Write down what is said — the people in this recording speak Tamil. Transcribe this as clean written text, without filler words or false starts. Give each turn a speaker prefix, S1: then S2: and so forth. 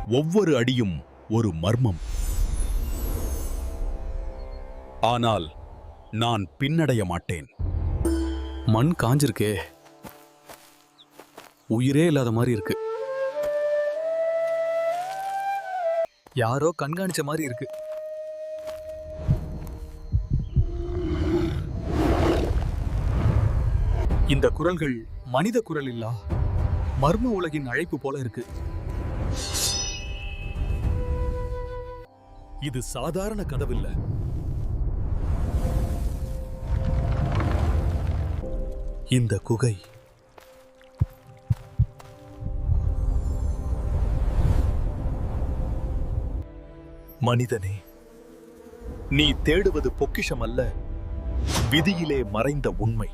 S1: ஒவ்வொரு அடியும் ஒரு மர்மம். ஆனால் நான் பின்னடைய மாட்டேன்.
S2: மண் காஞ்சிருக்கே, உயிரே இல்லாத மாதிரி இருக்கு. யாரோ கண்காணிச்ச மாதிரி இருக்கு. இந்த குரல்கள் மனித குரல் இல்ல, மர்ம உலகின் அழைப்பு போல இருக்கு.
S1: இது சாதாரண கதவில்ல. இந்த குகை மனிதனே, நீ தேடுவது பொக்கிஷம் அல்ல, விதியிலே மறைந்த உண்மை.